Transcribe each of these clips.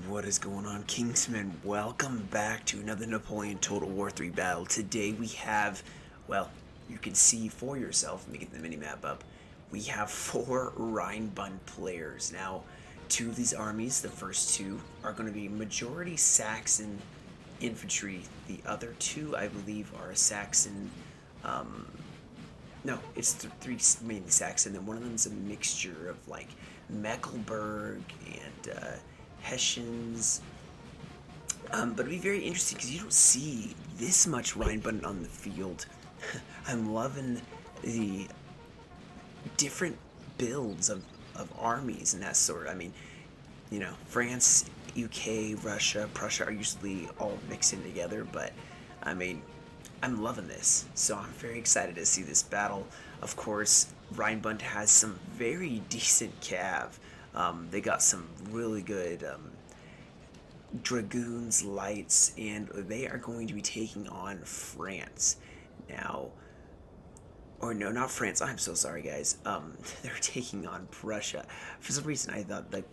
What is going on, Kingsman? Welcome back to another Napoleon Total War 3 battle. Today we have, well, you can see for yourself, let me get the mini-map up. We have 4 Rheinbund players. Now, 2 of these armies, the first 2, are going to be majority Saxon infantry. The other 2, I believe, are Saxon, no, it's 3 mainly Saxon, and one of them is a mixture of, like, Mecklenburg and, Hessians. But it'll be very interesting because you don't see this much Rheinbund on the field. I'm loving the different builds of armies and that sort. I mean, France, UK, Russia, Prussia are usually all mixed in together, but I mean, I'm loving this. So I'm very excited to see this battle. Of course, Rheinbund has some very decent cav. They got some really good dragoons, lights, and they are going to be taking on France. Now, or no, not France. I'm so sorry, guys. They're taking on Prussia. For some reason, I thought like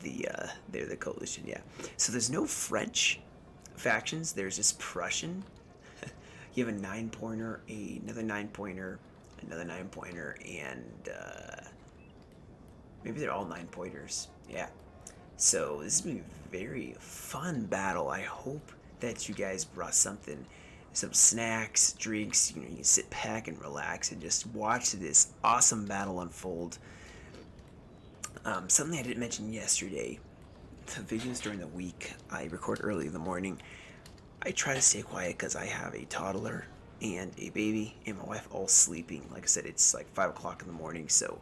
they're the coalition. Yeah. So there's no French factions. There's just Prussian. You have a 9-pointer, another 9-pointer, another 9-pointer, and maybe they're all 9-pointers. Yeah. So this is gonna be a very fun battle. I hope that you guys brought something, some snacks, drinks. You can sit back and relax and just watch this awesome battle unfold. Something I didn't mention yesterday. The videos during the week I record early in the morning. I try to stay quiet because I have a toddler and a baby and my wife all sleeping. Like I said, it's like 5 o'clock in the morning, so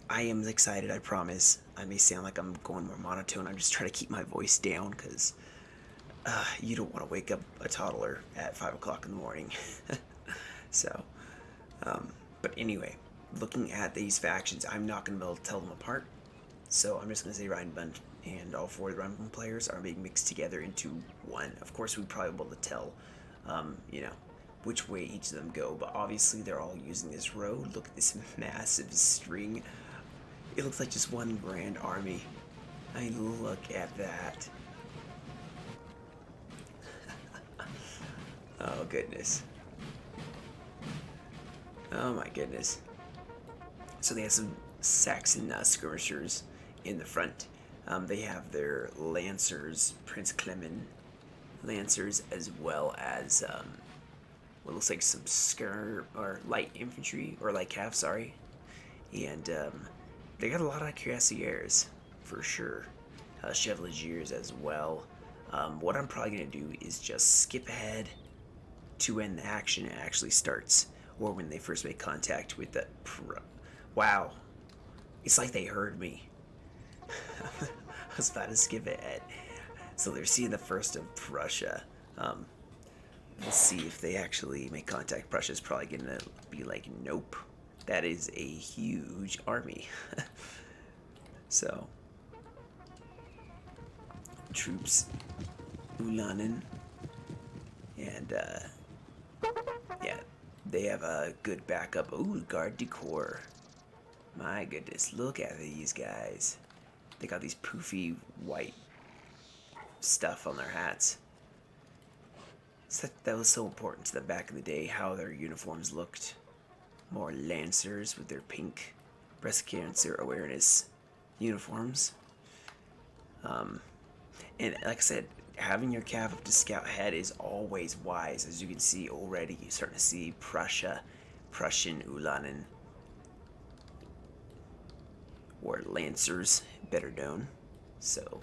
I am excited, I promise. I may sound like I'm going more monotone. I'm just trying to keep my voice down because you don't want to wake up a toddler at 5 o'clock in the morning. So, but anyway, looking at these factions, I'm not going to be able to tell them apart. So I'm just going to say Rheinbund, and all 4 of the Rheinbund players are being mixed together into one. Of course, we'd probably be able to tell, which way each of them go, but obviously they're all using this road. Look at this massive string. It looks like just one grand army. I mean, look at that. Oh, goodness. Oh, my goodness. So they have some Saxon skirmishers in the front. They have their lancers, Prince Clement lancers, as well as what looks like some or light infantry, or light cav, sorry. And they got a lot of cuirassiers, for sure. Chevaliers as well. What I'm probably going to do is just skip ahead to when the action actually starts, or when they first make contact with the... Wow. It's like they heard me. I was about to skip ahead. So they're seeing the first of Prussia. Let's see if they actually make contact. Prussia's probably going to be like, nope. That is a huge army. So, troops, Ulanen, and yeah, they have a good backup. Ooh, Guard du Corps. My goodness, look at these guys. They got these poofy white stuff on their hats. So that was so important to them back in the day, how their uniforms looked. More lancers with their pink breast cancer awareness uniforms. And like I said, having your cav up to scout ahead is always wise. As you can see already, you're starting to see Prussian Ulanen, or lancers, better known. So,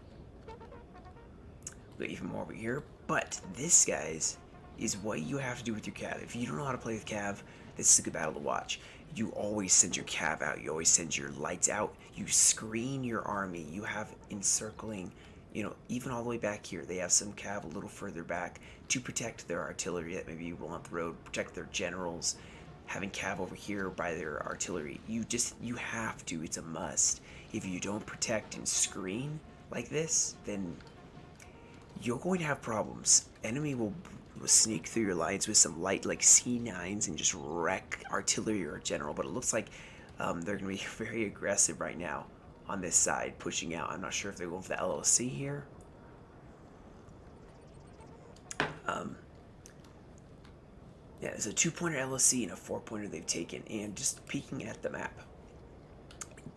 we got even more over here. But this, guys, is what you have to do with your cav. If you don't know how to play with cav, this is a good battle to watch. You always send your cav out. You always send your lights out. You screen your army. You have encircling, even all the way back here. They have some cav a little further back to protect their artillery that maybe will on the road, protect their generals. Having cav over here by their artillery. You have to. It's a must. If you don't protect and screen like this, then you're going to have problems. Enemy will sneak through your lines with some light like C9s and just wreck artillery or general, but it looks like they're going to be very aggressive right now on this side, pushing out. I'm not sure if they're going for the LLC here. Yeah, it's a 2-pointer LLC and a 4-pointer they've taken. And just peeking at the map,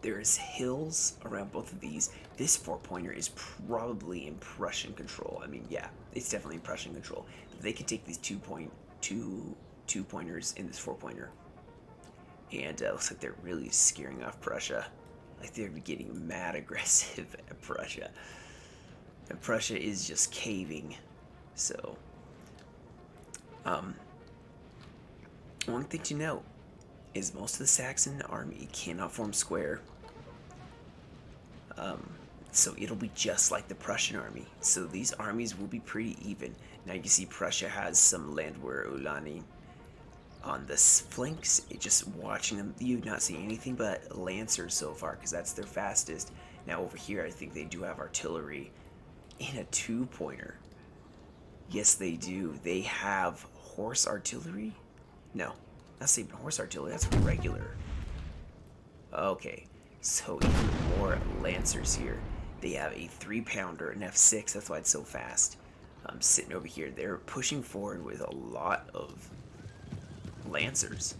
there's hills around both of these. This 4-pointer is probably in Prussian control. I mean, yeah, it's definitely in Prussian control. They can take these 2-pointers in this 4-pointer. And it looks like they're really scaring off Prussia. Like they're getting mad aggressive at Prussia. And Prussia is just caving. So, one thing to note is most of the Saxon army cannot form square. So it'll be just like the Prussian army. So these armies will be pretty even. Now you see Prussia has some Landwehr Ulani on the flanks. Just watching them, you've not seen anything but Lancers so far, because that's their fastest. Now over here, I think they do have artillery in a 2-pointer. Yes, they do. They have horse artillery? No, that's not even horse artillery. That's regular. Okay, so even more Lancers here. They have a 3-pounder, an F6. That's why it's so fast. Sitting over here, they're pushing forward with a lot of Lancers.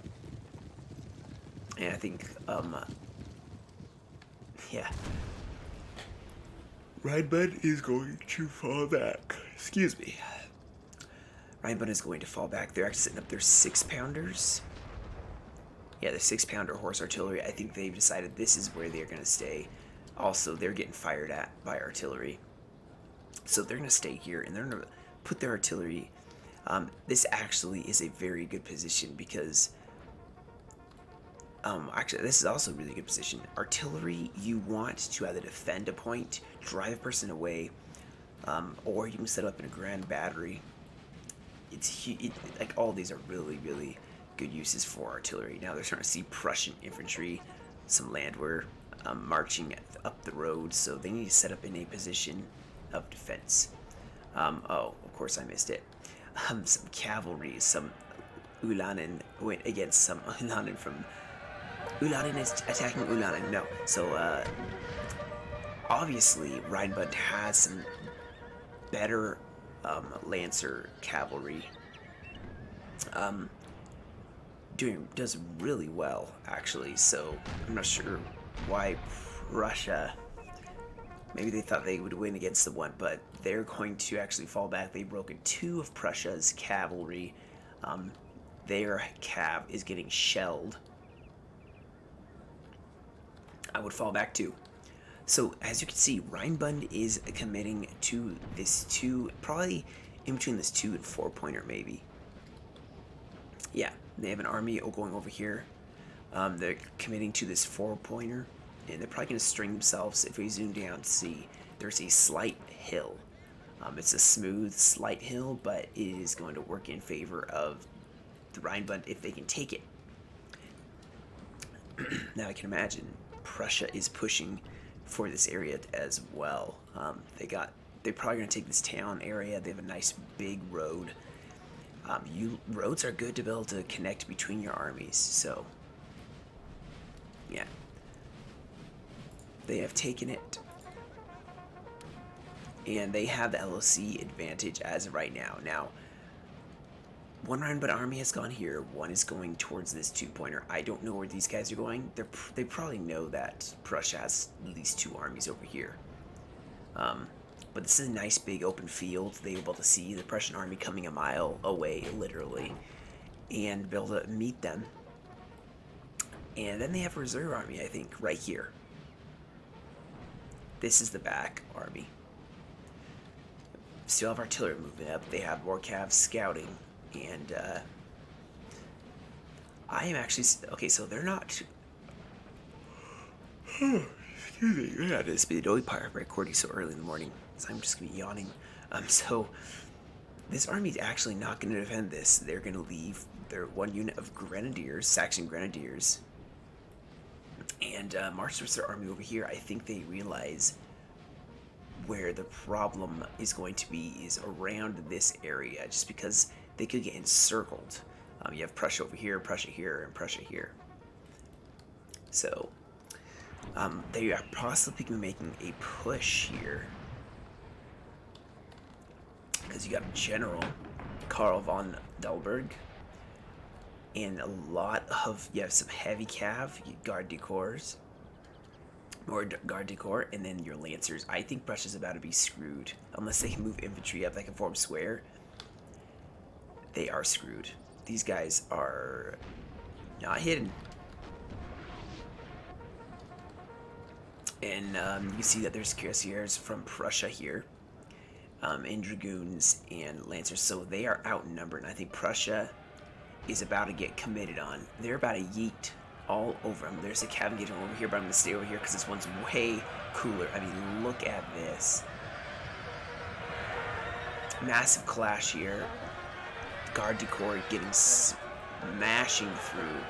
And I think, yeah. Rheinbund is going to fall back. Excuse me. Rheinbund is going to fall back. They're actually setting up their 6-pounders. Yeah, the 6-pounder horse artillery. I think they've decided this is where they're going to stay. Also, they're getting fired at by artillery. So they're going to stay here, and they're going to put their artillery. This actually is a very good position because, actually, this is also a really good position. Artillery, you want to either defend a point, drive a person away, or you can set up in a grand battery. Like all these are really, really good uses for artillery. Now they're starting to see Prussian infantry, some Landwehr, marching up the road, so they need to set up in a position of defense. Oh, of course I missed it. Some cavalry, some Ulanen went against some Ulanen from... Ulanen is attacking Ulanen, no. So, obviously, Rheinbund has some better Lancer cavalry. Does really well, actually, so I'm not sure why Prussia... Maybe they thought they would win against the one, but they're going to actually fall back. They've broken 2 of Prussia's cavalry. Their cav is getting shelled. I would fall back too. So, as you can see, Rheinbund is committing to this 2, probably in between this 2 and 4-pointer, maybe. Yeah, they have an army going over here. They're committing to this 4-pointer. And they're probably going to string themselves. If we zoom down to see, there's a slight hill. It's a smooth, slight hill, but it is going to work in favor of the Rheinbund if they can take it. Now I can imagine Prussia is pushing for this area as well. They're probably going to take this town area. They have a nice big road. Roads are good to be able to connect between your armies. So, yeah. They have taken it, and they have the LOC advantage as of right now. Now, one Rheinbund army has gone here, one is going towards this 2-pointer. I don't know where these guys are going. They probably know that Prussia has at least 2 armies over here. But this is a nice big open field. They were able to see the Prussian army coming a mile away, literally, and be able to meet them. And then they have a reserve army, I think, right here. This is the back army. Still have artillery moving up. They have more cavs scouting. And, I am actually... Okay, so they're not... Excuse me. Yeah, this is the only part of recording so early in the morning. So I'm just going to be yawning. So... This army is actually not going to defend this. They're going to leave their 1 unit of grenadiers, Saxon grenadiers, and march towards their army over here. I think they realize where the problem is going to be is around this area, just because they could get encircled. You have Prussia over here, and Prussia here. So, They are possibly making a push here. Because you got General Karl von Dalberg. And a lot of, you have some heavy cav, Guard du Corps. More Guard du Corps, and then your Lancers. I think Prussia's about to be screwed. Unless they can move infantry up, they can form square. They are screwed. These guys are not hidden. And you can see that there's cuirassiers from Prussia here. And Dragoons and Lancers. So they are outnumbered. And I think Prussia is about to get committed on. They're about to yeet all over them. There's a cabin getting over here, but I'm going to stay over here because this one's way cooler. I mean, look at this. Massive clash here. Guard du Corps getting smashing through.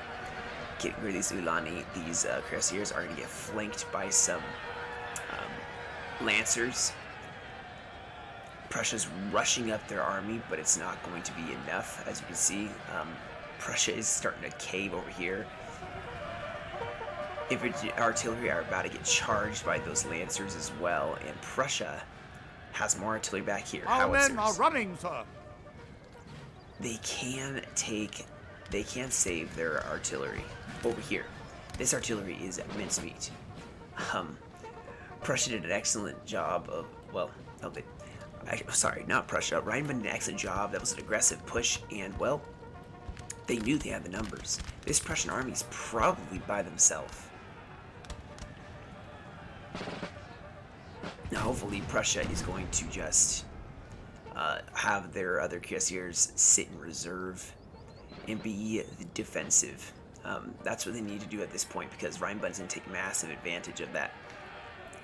Getting rid of these Ulani. These cuirassiers are going to get flanked by some Lancers. Prussia's rushing up their army, but it's not going to be enough, as you can see. Prussia is starting to cave over here. Infantry artillery are about to get charged by those Lancers as well, and Prussia has more artillery back here. Our men are running, sir. They can save their artillery over here. This artillery is mincemeat. Prussia did an excellent job of, well, sorry, not Prussia. Rheinbund did an excellent job. That was an aggressive push, and, well, they knew they had the numbers. This Prussian army is probably by themselves. Now, hopefully, Prussia is going to just have their other cuirassiers sit in reserve and be defensive. That's what they need to do at this point, because Rheinbund's going to take massive advantage of that.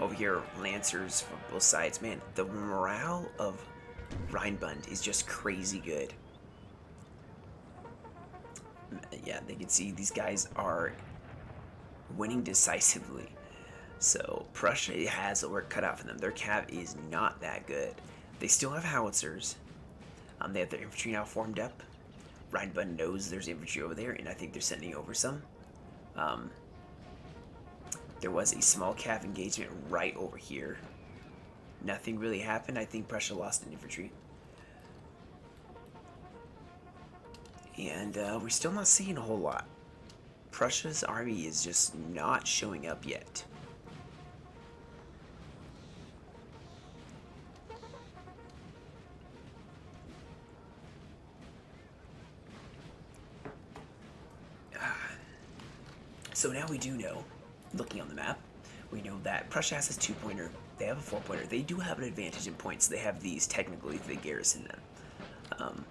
Over here, Lancers from both sides. Man, the morale of Rheinbund is just crazy good. Yeah, they can see these guys are winning decisively. So Prussia has the work cut out for them. Their cav is not that good. They still have howitzers. They have their infantry now formed up. Rheinbund knows there's infantry over there, and I think they're sending over some. There was a small cav engagement right over here. Nothing really happened. I think Prussia lost an infantry. And we're still not seeing a whole lot. Prussia's army is just not showing up yet. So now we do know, looking on the map, we know that Prussia has a 2-pointer, they have a 4-pointer. They do have an advantage in points. They have these technically if they garrison them.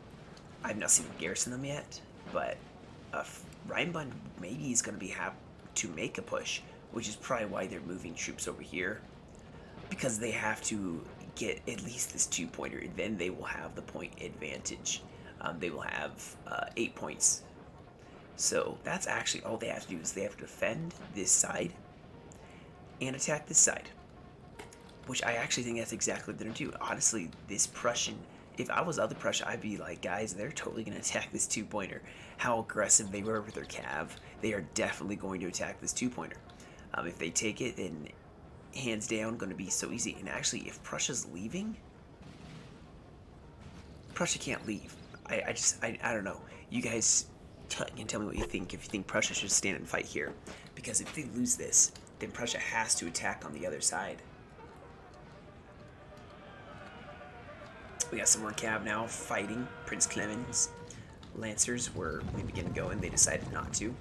I've not seen them garrison them yet, but Rheinbund maybe is going to be happy to make a push, which is probably why they're moving troops over here, because they have to get at least this 2-pointer, and then they will have the point advantage. They will have 8 points. So that's actually all they have to do, is they have to defend this side and attack this side, which I actually think that's exactly what they're going to do. Honestly, this Prussian, if I was other Prussia, I'd be like, guys, they're totally going to attack this 2-pointer. How aggressive they were with their cav, they are definitely going to attack this 2-pointer. If they take it, then hands down, going to be so easy. And actually, if Prussia's leaving, Prussia can't leave. I don't know. You guys can tell me what you think, if you think Prussia should stand and fight here. Because if they lose this, then Prussia has to attack on the other side. We got some more cav now fighting. Prince Clemens Lancers were maybe getting going. They decided not to.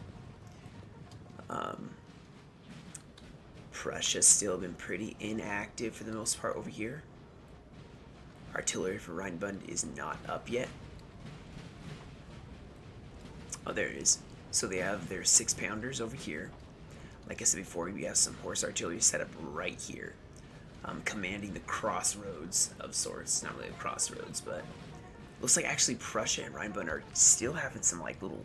Prussia's still been pretty inactive for the most part over here. Artillery for Rheinbund is not up yet. Oh, there it is. So they have their 6-pounders over here. Like I said before, we have some horse artillery set up right here. Commanding the crossroads of sorts. Not really a crossroads, but looks like actually Prussia and Rheinbund are still having some like little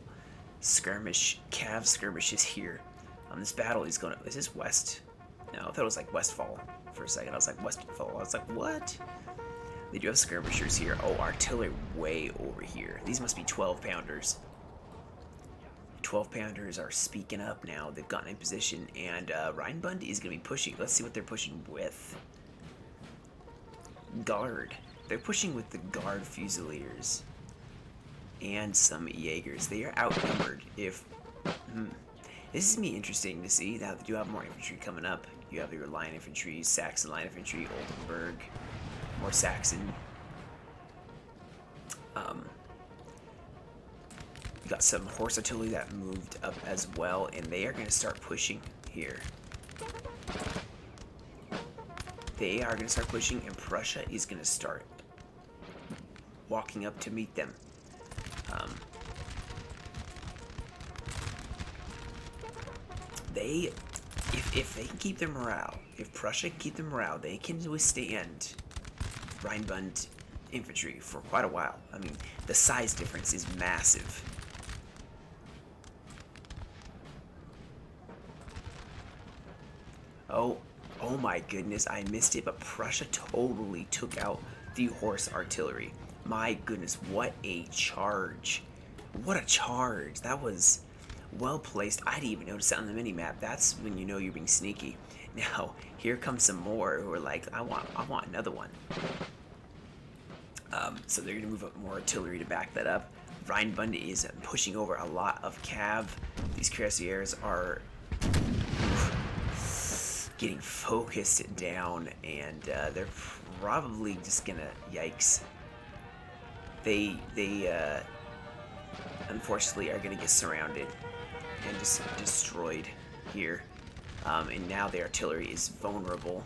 cav skirmishes here. This battle is going to, is this west? No, I thought it was like Westfall for a second. I was like, Westfall. I was like, what? They do have skirmishers here. Oh, artillery way over here. These must be 12-pounders. 12 pounders are speaking up now. They've gotten in position, and Rheinbund is going to be pushing. Let's see what they're pushing with. Guard. They're pushing with the Guard Fusiliers and some Jaegers. They are outnumbered. If this is going to be interesting to see. Now that you have more infantry coming up. You have your line infantry, Saxon line infantry, Oldenburg, more Saxon. You got some horse artillery that moved up as well, and they are going to start pushing here. They are going to start pushing, and Prussia is going to start walking up to meet them. If they can keep their morale, if Prussia can keep their morale, they can withstand Rheinbund infantry for quite a while. I mean, the size difference is massive. Oh my goodness, I missed it, but Prussia totally took out the horse artillery. My goodness, what a charge. What a charge. That was well placed. I didn't even notice that on the mini-map. That's when you know you're being sneaky. Now, here comes some more who are like, I want another one. So they're going to move up more artillery to back that up. Rheinbund is pushing over a lot of cav. These cuirassiers are getting focused down, and they're probably just gonna yikes. They unfortunately are gonna get surrounded and just destroyed here, and now the artillery is vulnerable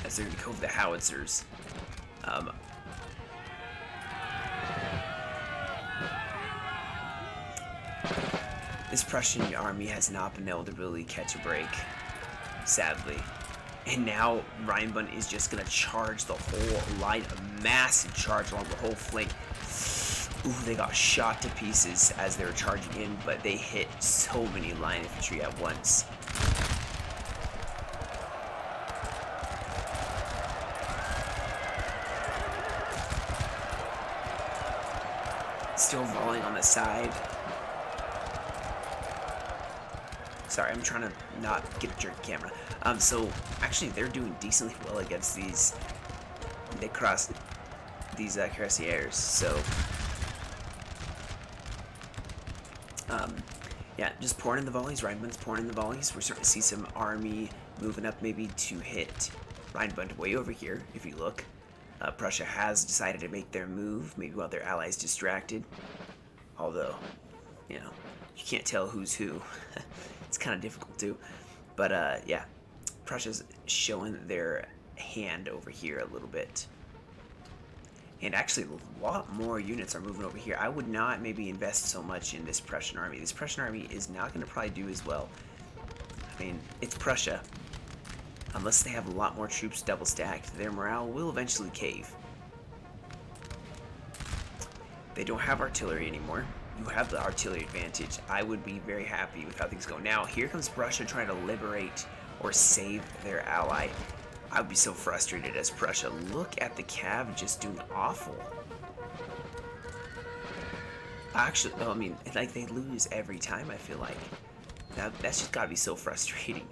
as they're gonna go with the howitzers. This Prussian army has not been able to really catch a break, sadly. And now Rheinbund is just going to charge the whole line, a massive charge along the whole flank. Ooh, they got shot to pieces as they were charging in, but they hit so many line infantry at once. Still volleying on the side. Sorry, I'm trying to not get a jerky camera. So actually, they're doing decently well against these. They crossed these cuirassiers. So, yeah, just pouring in the volleys. Rheinbund's pouring in the volleys. We're starting to see some army moving up, maybe to hit Rheinbund way over here. If you look, Prussia has decided to make their move, maybe while their allies distracted. Although, you know, you can't tell who's who. It's kind of difficult too, but yeah, Prussia's showing their hand over here a little bit, and actually a lot more units are moving over here. I would not maybe invest so much in this Prussian army. This Prussian army is not going to probably do as well. I mean, it's Prussia. Unless they have a lot more troops double stacked, their morale will eventually cave. They don't have artillery anymore. You have the artillery advantage. I would be very happy with how things go. Now, here comes Prussia trying to liberate or save their ally. I would be so frustrated as Prussia. Look at the cav just doing awful. Actually, I mean, like, they lose every time, I feel like. That's just gotta be so frustrating.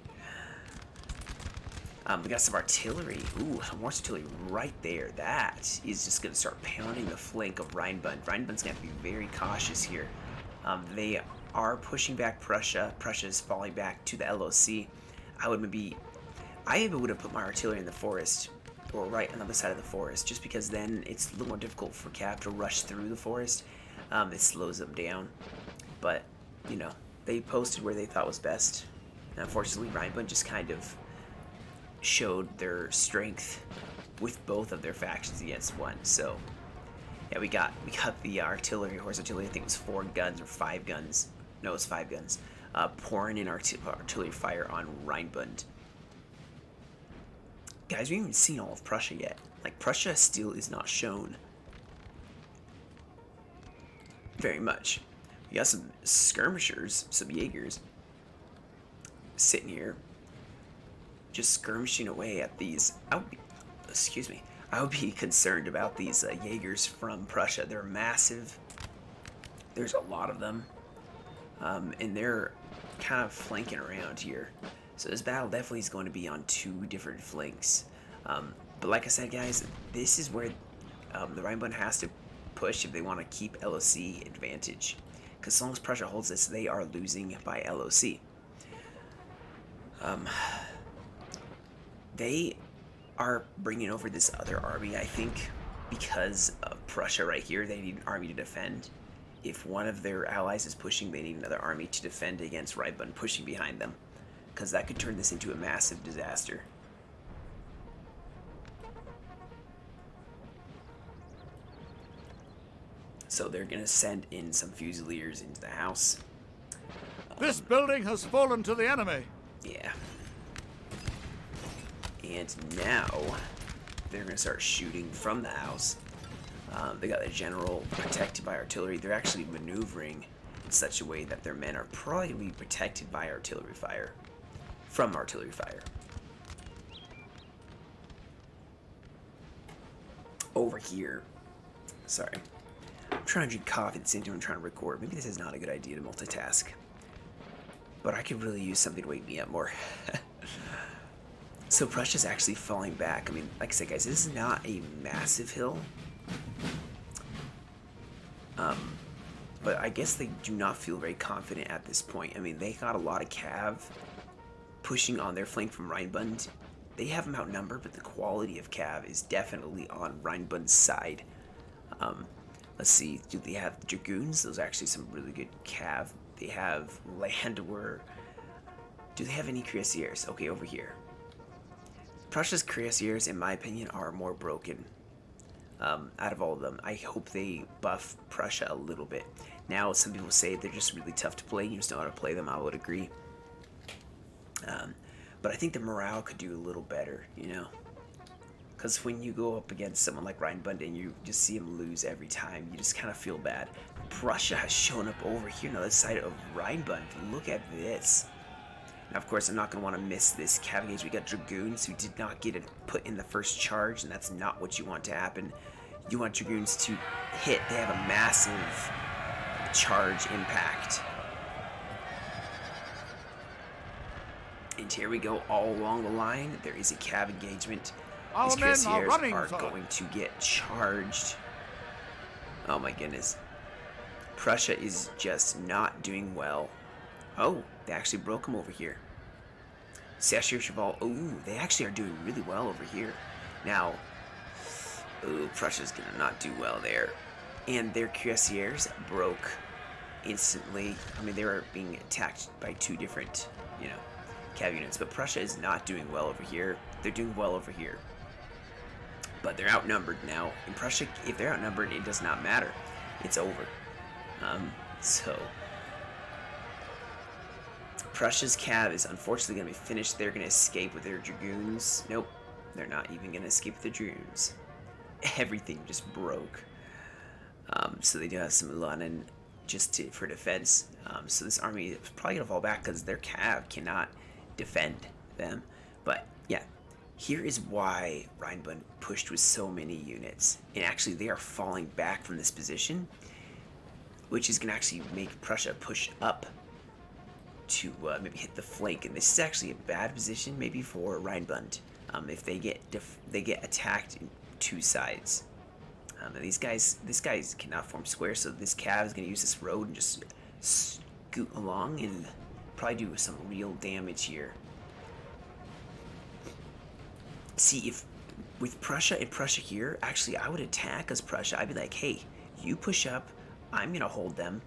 We got some artillery. Ooh, some more artillery right there. That is just going to start pounding the flank of Rheinbund. Rheinbund's going to be very cautious here. They are pushing back Prussia. Prussia is falling back to the LOC. I even would have put my artillery in the forest, or right on the other side of the forest, just because then it's a little more difficult for Cav to rush through the forest. It slows them down. But, you know, they posted where they thought was best. And unfortunately, Rheinbund just kind of showed their strength with both of their factions against one. So yeah, we got the artillery, horse artillery. I think it was 4 guns or 5 guns. No, it was 5 guns. Pouring in artillery fire on Rheinbund. Guys, we haven't even seen all of Prussia yet. Like, Prussia still is not shown very much. We got some skirmishers, some Jaegers sitting here just skirmishing away at these. I would be concerned about these Jaegers from Prussia. They're massive. There's a lot of them, and they're kind of flanking around here. So this battle definitely is going to be on two different flanks. But like I said, guys, this is where the Rheinbund has to push if they want to keep LOC advantage. Because as long as Prussia holds this, they are losing by LOC. They are bringing over this other army, I think, because of Prussia right here. They need an army to defend. If one of their allies is pushing, they need another army to defend against Rheinbund pushing behind them, because that could turn this into a massive disaster. So they're going to send in some Fusiliers into the house. This building has fallen to the enemy. Yeah. And now they're going to start shooting from the house. They got the general protected by artillery. They're actually maneuvering in such a way that their men are probably going to be protected by artillery fire. From artillery fire. Over here. Sorry. I'm trying to drink coffee at the same time I'm trying to record. Maybe this is not a good idea to multitask. But I could really use something to wake me up more. So Prussia's actually falling back. I mean, like I said, guys, this is not a massive hill. But I guess they do not feel very confident at this point. I mean, they got a lot of cav pushing on their flank from Rheinbund. They have them outnumbered, but the quality of cav is definitely on Rheinbund's side. Let's see, do they have dragoons? Those are actually some really good cav. They have Landwehr. Do they have any cuirassiers? Okay, over here. Prussia's cuirassiers, in my opinion, are more broken out of all of them. I hope they buff Prussia a little bit. Now, some people say they're just really tough to play. You just know how to play them. I would agree. But I think the morale could do a little better, you know? Because when you go up against someone like Rheinbund and you just see him lose every time, you just kind of feel bad. Prussia has shown up over here on the other side of Rheinbund. Look at this. Now, of course, I'm not going to want to miss this cav gauge. We got dragoons who did not get it put in the first charge, and that's not what you want to happen. You want dragoons to hit. They have a massive charge impact. And here we go, all along the line. There is a cav engagement. These cuirassiers are going to get charged. Oh my goodness. Prussia is just not doing well. Oh, they actually broke him over here. Sashier Cheval. Oh, they actually are doing really well over here. Now, oh, Prussia's going to not do well there. And their cuirassiers broke instantly. I mean, they were being attacked by two different, you know, cav units. But Prussia is not doing well over here. They're doing well over here. But they're outnumbered now. In Prussia, if they're outnumbered, it does not matter. It's over. So Prussia's cav is unfortunately going to be finished. They're going to escape with their dragoons. Nope, they're not even going to escape with the dragoons. Everything just broke. So they do have some Ulanen just for defense. So this army is probably going to fall back because their cav cannot defend them. But yeah, here is why Rheinbund pushed with so many units. And actually they are falling back from this position, which is going to actually make Prussia push up to maybe hit the flank. And this is actually a bad position maybe for Rheinbund if they get attacked in two sides. And this guys cannot form squares, so this cav is going to use this road and just scoot along and probably do some real damage here. See, if with Prussia and Prussia here, actually I would attack as Prussia. I'd be like, hey, you push up, I'm going to hold them.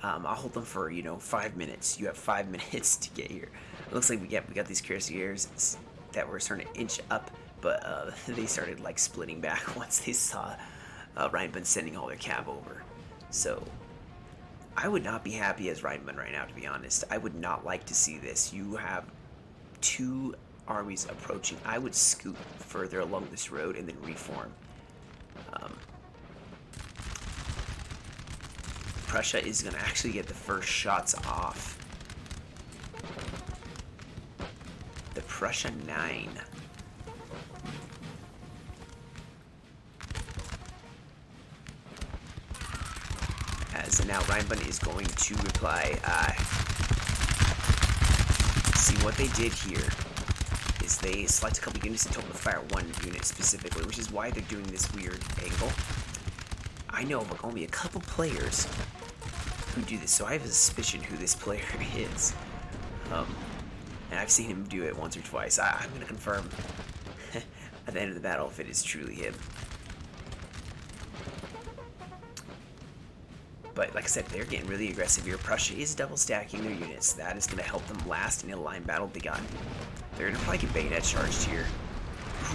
I'll hold them for, 5 minutes. You have 5 minutes to get here. It looks like we got these cuirassiers that were starting to inch up, but they started like splitting back once they saw Rheinbund sending all their cav over. So I would not be happy as Rheinbund right now, to be honest. I would not like to see this. You have two armies approaching. I would scoot further along this road and then reform. Prussia is going to actually get the first shots off. The Prussia 9. has. And now Rheinbund is going to reply. See, what they did here is they select a couple units and told them to fire one unit specifically, which is why they're doing this weird angle. I know of only a couple players who do this, so I have a suspicion who this player is. And I've seen him do it once or twice. I'm going to confirm at the end of the battle if it is truly him. But like I said, they're getting really aggressive here. Prussia is double stacking their units. That is going to help them last in a line battle begun. They're going to probably get bayonet charged here.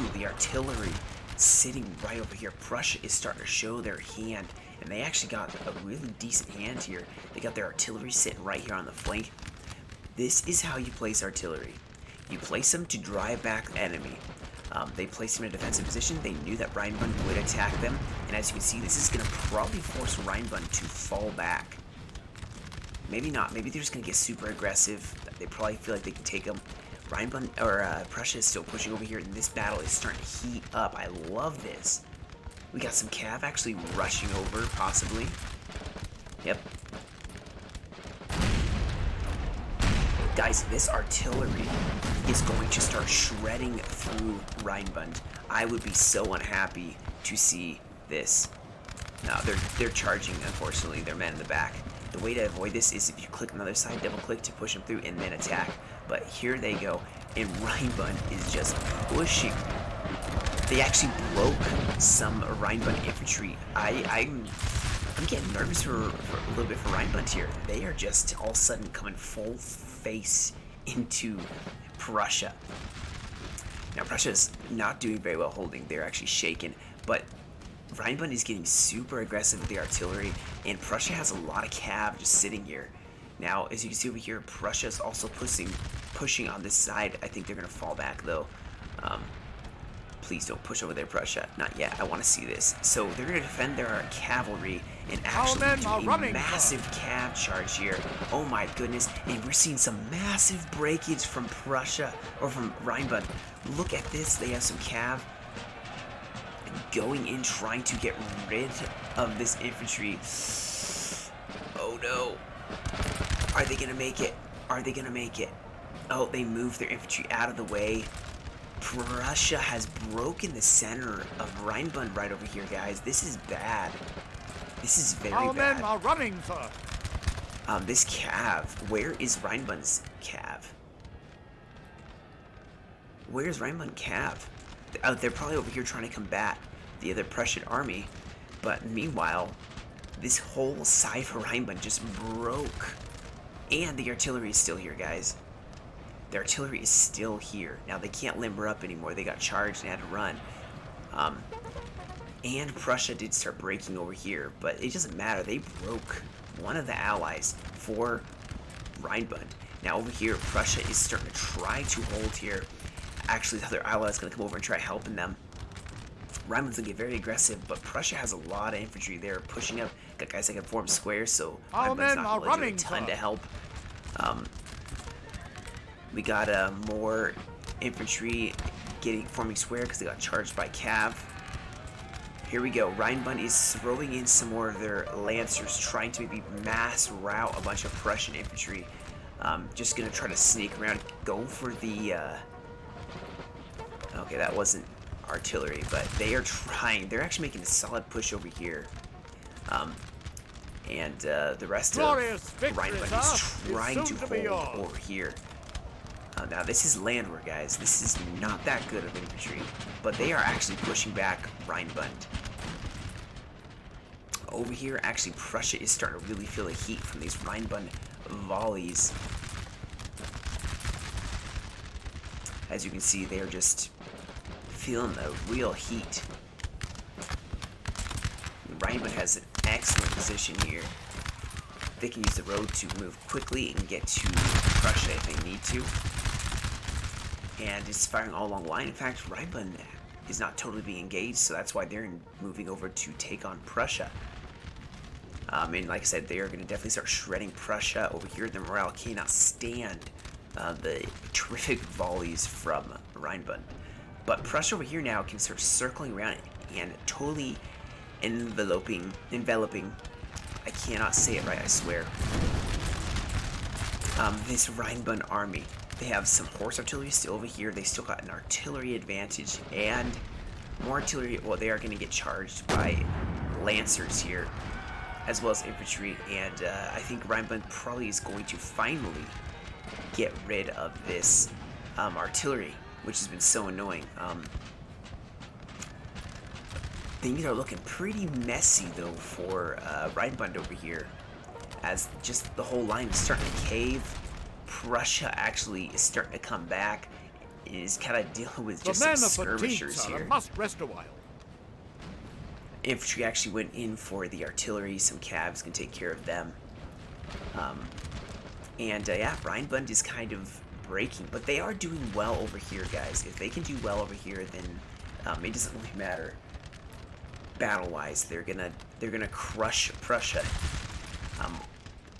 Ooh, the artillery sitting right over here. Prussia is starting to show their hand, and they actually got a really decent hand here. They got their artillery sitting right here on the flank. This is how you place artillery. You place them to drive back the enemy. They placed them in a defensive position. They knew that Rheinbund would attack them, and as you can see, this is going to probably force Rheinbund to fall back. Maybe not. Maybe they're just going to get super aggressive. They probably feel like they can take them. Rheinbund, or Prussia is still pushing over here, and this battle is starting to heat up. I love this. We got some Cav actually rushing over, possibly. Yep. Guys, this artillery is going to start shredding through Rheinbund. I would be so unhappy to see this. No, they're charging, unfortunately. They're men in the back. The way to avoid this is if you click on the other side, double click to push them through, and then attack. But here they go, and Rheinbund is just pushing. They actually broke some Rheinbund infantry. I'm getting nervous for a little bit for Rheinbund here. They are just all of a sudden coming full face into Prussia. Now Prussia's not doing very well holding. They're actually shaken, but Rheinbund is getting super aggressive with the artillery, and Prussia has a lot of cav just sitting here. Now, as you can see over here, Prussia is also pushing on this side. I think they're going to fall back, though. Please don't push over there, Prussia. Not yet. I want to see this. So they're going to defend their cavalry and actually do a massive cav charge here. Oh my goodness. And we're seeing some massive breakage from Prussia, or from Rheinbund. Look at this. They have some cav going in, trying to get rid of this infantry. Oh no. Are they gonna make it? Are they gonna make it? Oh, they moved their infantry out of the way. Prussia has broken the center of Rheinbund right over here, guys. This is bad. This is very bad. Our men are running, sir. This cav. Where is Rheinbund's cav? Where's Rheinbund cav? They're probably over here trying to combat the other Prussian army, but meanwhile, this whole side for Rheinbund just broke. And the artillery is still here, guys. The artillery is still here. Now, they can't limber up anymore. They got charged and had to run. And Prussia did start breaking over here, but it doesn't matter. They broke one of the allies for Rheinbund. Now, over here, Prussia is starting to try to hold here. Actually, the other ally is going to come over and try helping them. Rheinbund's going to get very aggressive, but Prussia has a lot of infantry there pushing up. Got guys that can form squares, so Rheinbund's not going to do a ton to help. We got more infantry forming square because they got charged by cav. Here we go. Rheinbund is throwing in some more of their lancers, trying to maybe mass rout a bunch of Prussian infantry. Just going to try to sneak around, go for the... Okay, that wasn't artillery, but they are trying. They're actually making a solid push over here. And the rest of Rheinbund is trying to hold over here. Now, this is landward, guys. This is not that good of infantry, but they are actually pushing back Rheinbund. Over here, actually, Prussia is starting to really feel the heat from these Rheinbund volleys. As you can see, they are just feeling the real heat. Rheinbund has an excellent position here. They can use the road to move quickly and get to Prussia if they need to. And it's firing all along the line. In fact, Rheinbund is not totally being engaged, so that's why they're moving over to take on Prussia. And like I said, they are going to definitely start shredding Prussia. Over here, the morale cannot stand the terrific volleys from Rheinbund. But Prussia over here now can start circling around and totally enveloping I cannot say it right, I swear. This Rheinbund army, they have some horse artillery still over here. They still got an artillery advantage and more artillery. Well, they are going to get charged by lancers here, as well as infantry. And I think Rheinbund probably is going to finally get rid of this artillery, which has been so annoying. Things are looking pretty messy though for Rheinbund over here, as just the whole line is starting to cave. Prussia actually is starting to come back. It is kind of dealing with just some skirmishers here. Must rest a while. Infantry actually went in for the artillery. Some cavs can take care of them. Yeah, Rheinbund is kind of breaking, but they are doing well over here, guys. If they can do well over here, then it doesn't really matter. Battle-wise, they're gonna crush Prussia.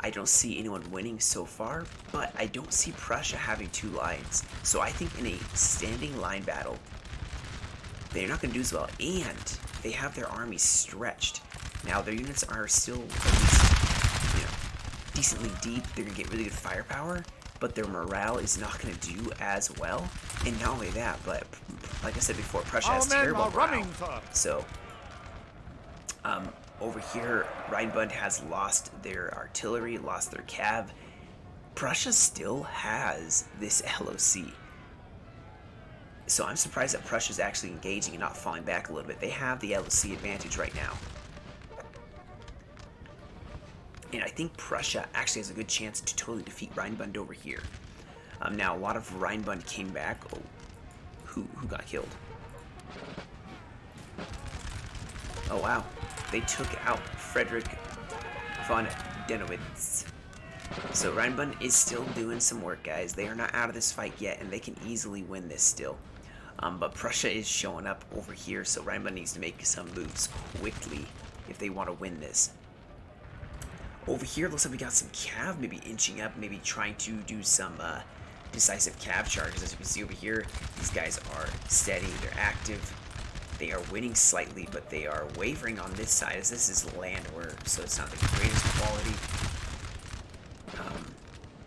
I don't see anyone winning so far, but I don't see Prussia having two lines. So I think in a standing line battle, they're not gonna do as well, and they have their army stretched. Now their units are still at least, you know, decently deep. They're gonna get really good firepower, but their morale is not gonna do as well. And not only that, but like I said before, Prussia has terrible morale. So over here, Rheinbund has lost their artillery, lost their cav. Prussia still has this LOC. So I'm surprised that Prussia's actually engaging and not falling back a little bit. They have the LOC advantage right now. And I think Prussia actually has a good chance to totally defeat Rheinbund over here. Now, a lot of Rheinbund came back. Oh, who got killed? Oh, wow. They took out Frederick von Denowitz. So Rheinbund is still doing some work, guys. They are not out of this fight yet, and they can easily win this still. But Prussia is showing up over here, so Rheinbund needs to make some moves quickly if they want to win this. Over here, looks like we got some cav maybe inching up, maybe trying to do some decisive cav charges. As you can see over here, these guys are steady, they're active. They are winning slightly, but they are wavering on this side, as this is land order, so it's not the greatest quality.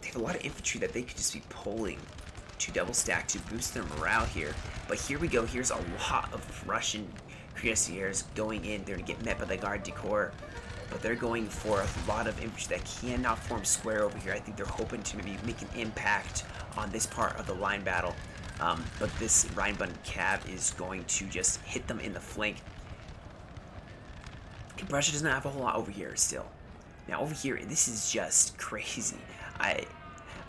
They have a lot of infantry that they could just be pulling to double stack to boost their morale here. But here we go. Here's a lot of Russian cuirassiers going in. They're going to get met by the Garde du Corps, but they're going for a lot of infantry that cannot form square over here. I think they're hoping to maybe make an impact on this part of the line battle. But this Rheinbund cav is going to just hit them in the flank. Prussia does not have a whole lot over here still. Now over here, this is just crazy.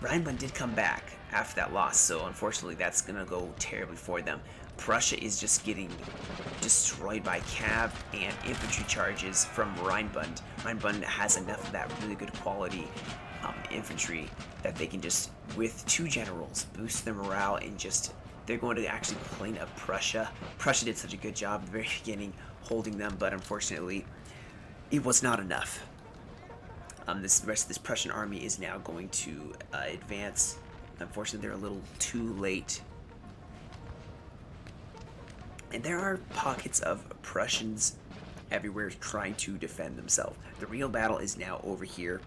Rheinbund did come back after that loss, so unfortunately that's going to go terribly for them. Prussia is just getting destroyed by cav and infantry charges from Rheinbund. Rheinbund has enough of that really good quality infantry that they can just, with two generals, boost their morale and just, they're going to actually clean up Prussia. Prussia did such a good job at the very beginning holding them, but unfortunately it was not enough. The rest of this Prussian army is now going to advance. Unfortunately, they're a little too late. And there are pockets of Prussians everywhere trying to defend themselves. The real battle is now over here.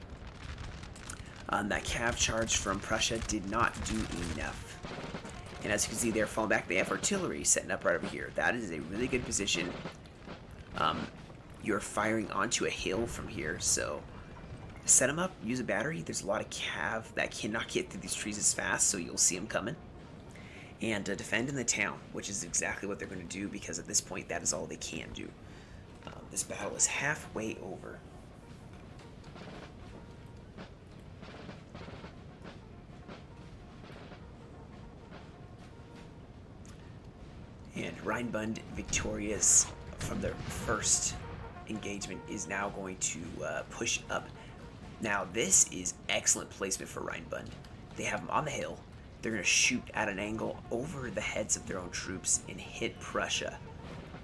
That cav charge from Prussia did not do enough. And as you can see, they're falling back. They have artillery setting up right over here. That is a really good position. You're firing onto a hill from here, so set them up, use a battery. There's a lot of cav that cannot get through these trees as fast, so you'll see them coming. And defend in the town, which is exactly what they're going to do, because at this point, that is all they can do. This battle is halfway over. And Rheinbund, victorious from their first engagement, is now going to push up. Now, this is excellent placement for Rheinbund. They have them on the hill. They're going to shoot at an angle over the heads of their own troops and hit Prussia.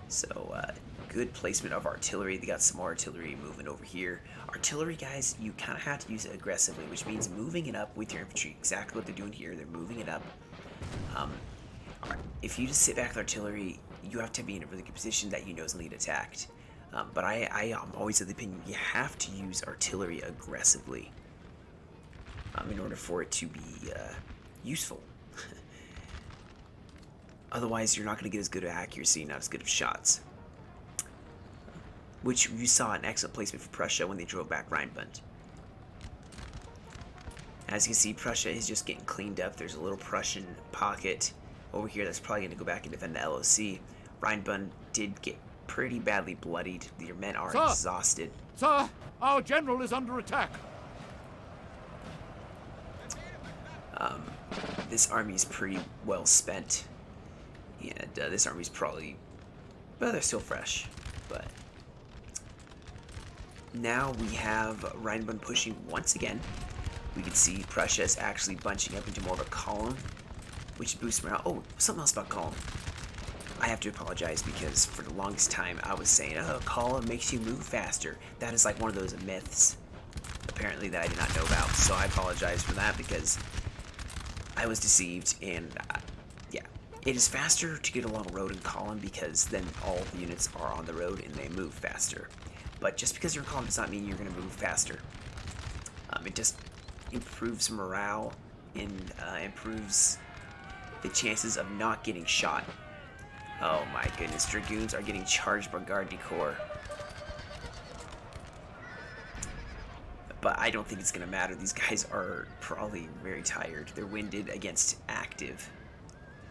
So, good placement of artillery. They got some more artillery moving over here. Artillery, guys, you kind of have to use it aggressively, which means moving it up with your infantry. Exactly what they're doing here. They're moving it up. If you just sit back with artillery, you have to be in a really good position that you know is going to get attacked. But I am always of the opinion you have to use artillery aggressively in order for it to be useful. Otherwise, you're not going to get as good of accuracy, not as good of shots. Which you saw an excellent placement for Prussia when they drove back Rheinbund. As you can see, Prussia is just getting cleaned up. There's a little Prussian pocket over here that's probably going to go back and defend the LOC. Rheinbund did get pretty badly bloodied. Your men are exhausted. Sir, our general is under attack. This army is pretty well spent. And this army's probably... well, they're still fresh. But now we have Rheinbund pushing once again. We can see Prussia is actually bunching up into more of a column, which boosts morale. Oh, something else about column. I have to apologize because for the longest time I was saying, oh, column makes you move faster. That is like one of those myths, apparently, that I did not know about. So I apologize for that because I was deceived. And yeah, it is faster to get along a road in column because then all the units are on the road and they move faster. But just because you're in column does not mean you're going to move faster. It just improves morale and improves the chances of not getting shot. Oh my goodness, Dragoons are getting charged by Garde du Corps. But I don't think it's going to matter. These guys are probably very tired. They're winded against active.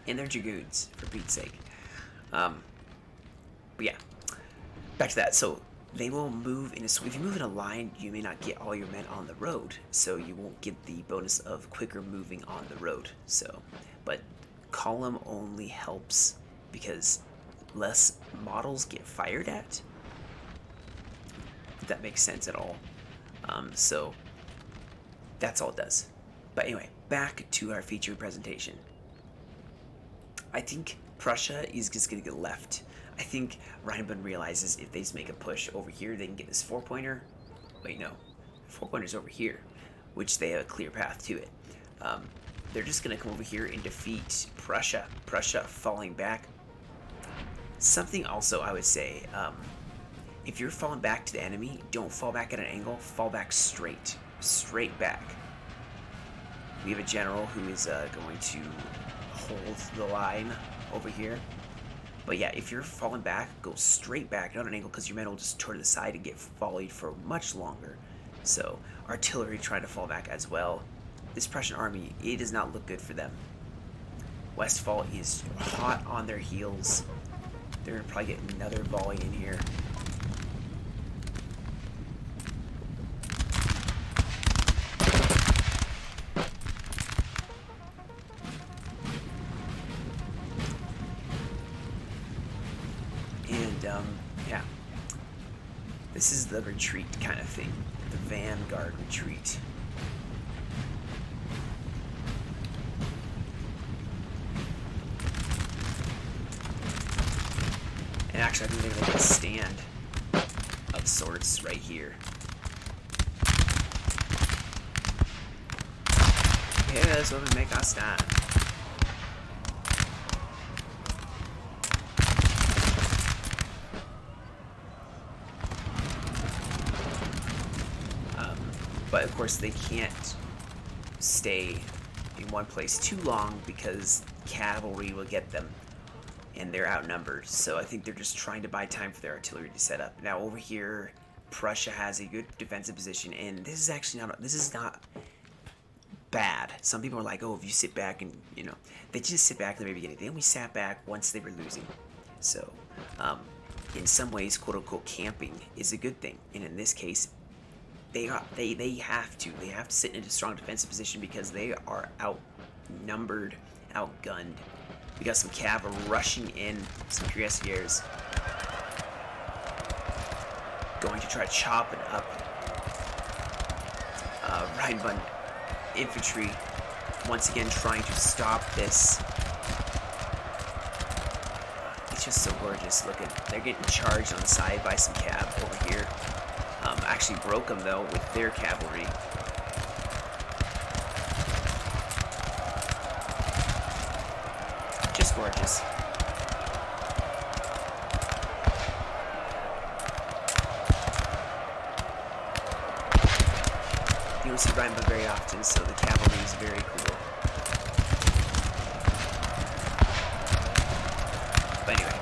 And they're Dragoons, for Pete's sake. But yeah, back to that. So they will move in a... so if you move in a line, you may not get all your men on the road. So you won't get the bonus of quicker moving on the road. So, but column only helps because less models get fired at. If that makes sense at all. So that's all it does. But anyway, back to our featured presentation. I think Prussia is just going to get left. I think Rheinbund realizes if they just make a push over here, they can get this 4-pointer. Wait, no. 4-pointer's over here, which they have a clear path to it. They're just going to come over here and defeat Prussia. Prussia falling back. Something also I would say, if you're falling back to the enemy, don't fall back at an angle, fall back straight. Straight back. We have a general who is going to hold the line over here. But yeah, if you're falling back, go straight back, not at an angle, because your men will just turn to the side and get volleyed for much longer. So, artillery trying to fall back as well. This Prussian army, it does not look good for them. Westphal is hot on their heels. They're going to probably get another volley in here. Yeah, this is the retreat kind of thing, the vanguard retreat. And actually, I think they're going to make a stand of sorts right here. Here's where we make our stand. But of course they can't stay in one place too long because cavalry will get them and they're outnumbered. So I think they're just trying to buy time for their artillery to set up. Now over here, Prussia has a good defensive position, and this is actually not bad. Some people are like, oh, if you sit back and, you know, they just sit back in the very beginning. They only sat back once they were losing. So in some ways, quote unquote, camping is a good thing. And in this case, they have to sit in a strong defensive position because they are outnumbered, outgunned. We got some cav rushing in, some cuirassiers going to try to chop it up. Rheinbund infantry once again trying to stop this. It's just so gorgeous. Look at, they're getting charged on the side by some cav over here. Actually broke them though with their cavalry. Just gorgeous. don't see Rheinbund very often, so the cavalry is very cool. But anyway,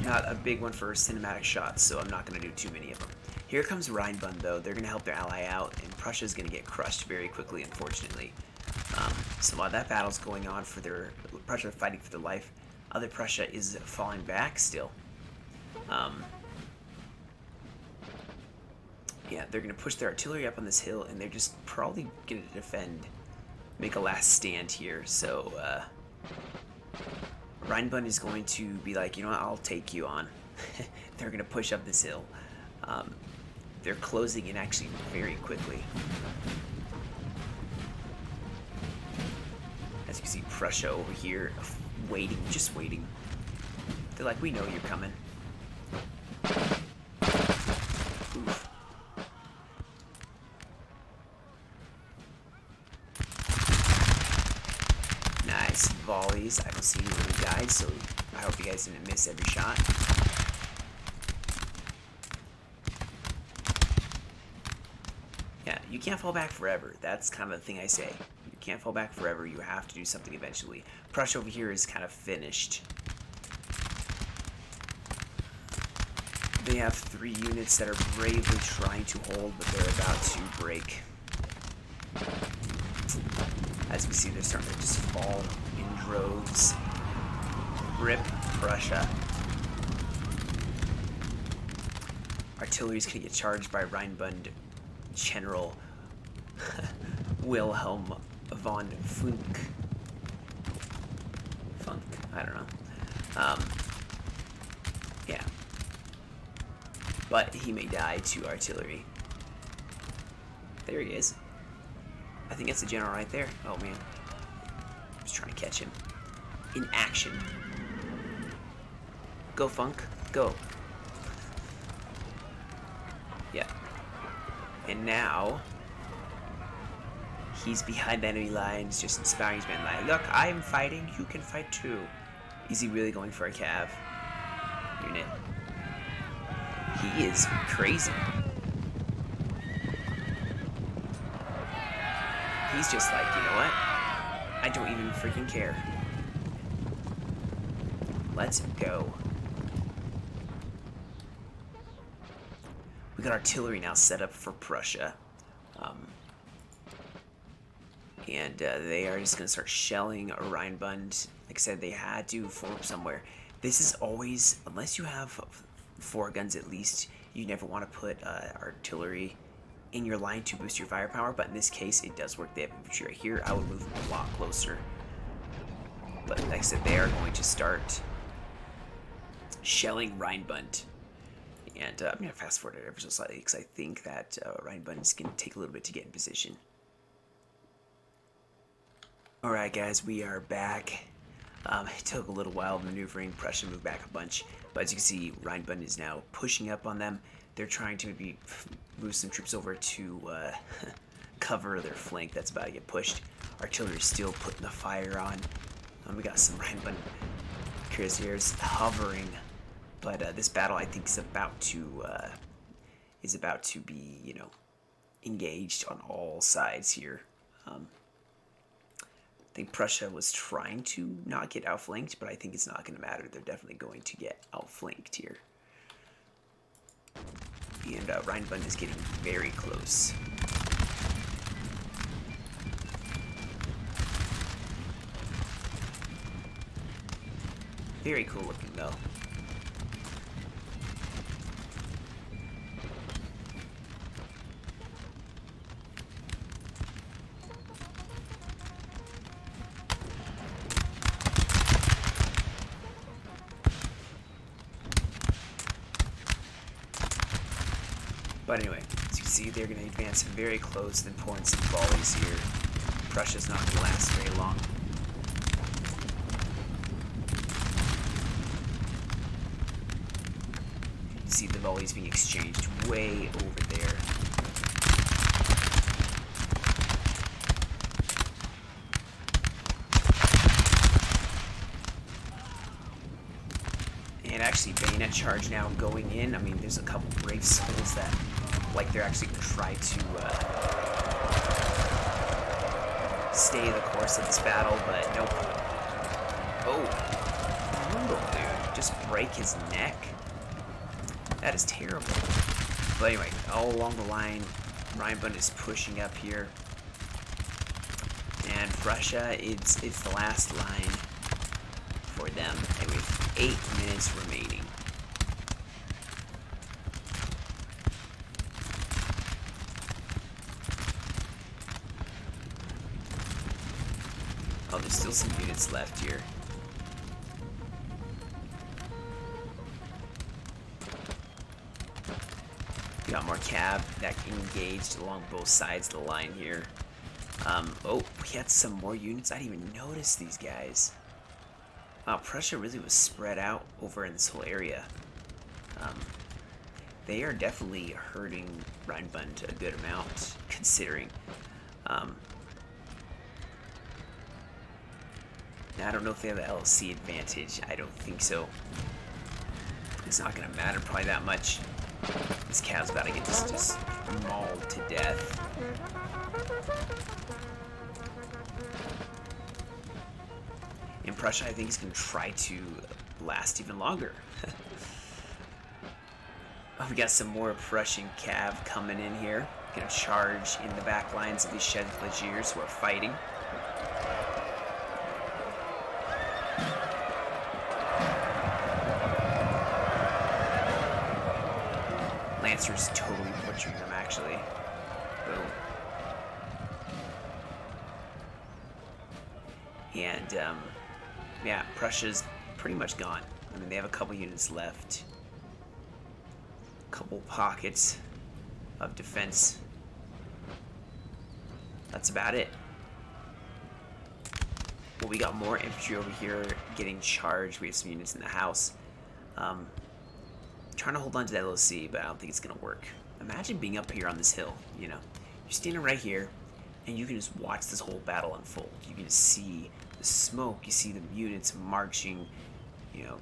not a big one for cinematic shots, so I'm not going to do too many of them. Here comes Rheinbund, though. They're going to help their ally out, and Prussia's going to get crushed very quickly, unfortunately. So while that battle's going on for their... Prussia fighting for their life, other Prussia is falling back still. Yeah, they're going to push their artillery up on this hill, and they're just probably going to defend, make a last stand here. So, Rheinbund is going to be like, you know what, I'll take you on. They're going to push up this hill. They're closing in actually very quickly. As you can see, Prussia over here, waiting, just waiting. They're like, we know you're coming. Oof. Nice volleys. I don't see any really died, so I hope you guys didn't miss every shot. Yeah, you can't fall back forever. That's kind of the thing I say. You can't fall back forever. You have to do something eventually. Prussia over here is kind of finished. They have 3 units that are bravely trying to hold, but they're about to break. As you can see, they're starting to just fall in droves. Rip Prussia. Artillery is going to get charged by Rheinbund General Wilhelm von Funk. I don't know. Yeah. But he may die to artillery. There he is. I think that's the general right there. Oh man. I was trying to catch him. In action. Go, Funk. Go. Yeah. And now he's behind enemy lines, just inspiring his men like, look, I'm fighting, you can fight too. Is he really going for a cav unit? He is crazy. He's just like, you know what? I don't even freaking care. Let's go. We got artillery now set up for Prussia. And they are just going to start shelling Rheinbund. Like I said, they had to form up somewhere. This is always, unless you have 4 guns at least, you never want to put artillery in your line to boost your firepower. But in this case, it does work. They have infantry right here. I would move a lot closer. But like I said, they are going to start shelling Rheinbund. And I'm going to fast forward it ever so slightly because I think that Rheinbund is going to take a little bit to get in position. Alright guys, we are back. It took a little while maneuvering. Prussia moved back a bunch. But as you can see, Rheinbund is now pushing up on them. They're trying to maybe move some troops over to cover their flank that's about to get pushed. Artillery is still putting the fire on. We got some Rheinbund cuirassiers hovering. But this battle, I think, is about to be, you know, engaged on all sides here. I think Prussia was trying to not get outflanked, but I think it's not going to matter. They're definitely going to get outflanked here. And Rheinbund is getting very close. Very cool looking, though. But anyway, as you can see, they're going to advance very close, then pour in some volleys here. Prussia's not going to last very long. You can see the volleys being exchanged way over there. And actually, bayonet charge now going in. I mean, there's a couple brave souls that, like, they're actually going to try to stay the course of this battle, but nope. Oh, brutal, dude. Just break his neck? That is terrible. But anyway, all along the line, Rheinbund is pushing up here. And Prussia, it's the last line for them. And we have 8 minutes remaining. Oh, there's still some units left here. We got more cav that engaged along both sides of the line here. Oh, we had some more units. I didn't even notice these guys. Wow, Prussia really was spread out over in this whole area. They are definitely hurting Rheinbund a good amount, considering. Now, I don't know if they have the LC advantage. I don't think so. It's not going to matter probably that much. This cav's about to get just mauled to death. In Prussia, I think he's going to try to last even longer. Oh, we got some more Prussian cav coming in here. Going to charge in the back lines of these Legionnaires who are fighting. Lancers totally butchering them, actually. Boom. And, yeah, Prussia's pretty much gone. I mean, they have a couple units left. A couple pockets of defense. That's about it. Well, we got more infantry over here getting charged. We have some units in the house. Trying to hold on to that LOC, but I don't think it's gonna work. Imagine being up here on this hill, you know. You're standing right here, and you can just watch this whole battle unfold. You can just see the smoke, you see the units marching, you know,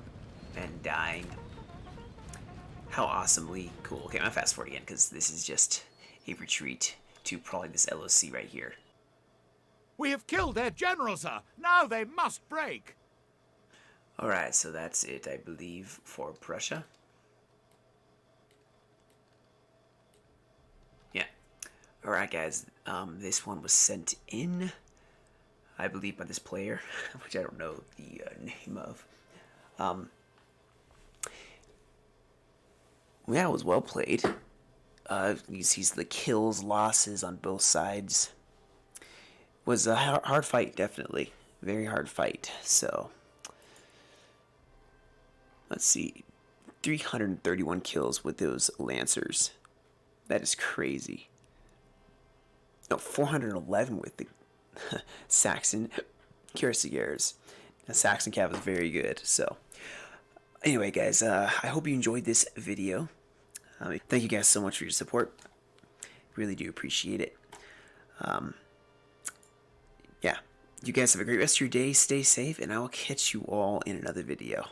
and dying. How awesomely cool. Okay, I'm gonna fast forward again, because this is just a retreat to probably this LOC right here. We have killed their general, sir. Now they must break. Alright, so that's it, I believe, for Prussia. Alright guys, this one was sent in, I believe, by this player, which I don't know the name of. Yeah, it was well played. You can see the kills, losses on both sides. It was a hard fight, definitely. Very hard fight, so. Let's see. 331 kills with those Lancers. That is crazy. No, 411 with the Saxon Cuirassiers. The Saxon Cav is very good. So, anyway, guys, I hope you enjoyed this video. Thank you guys so much for your support. Really do appreciate it. Yeah, you guys have a great rest of your day. Stay safe, and I will catch you all in another video.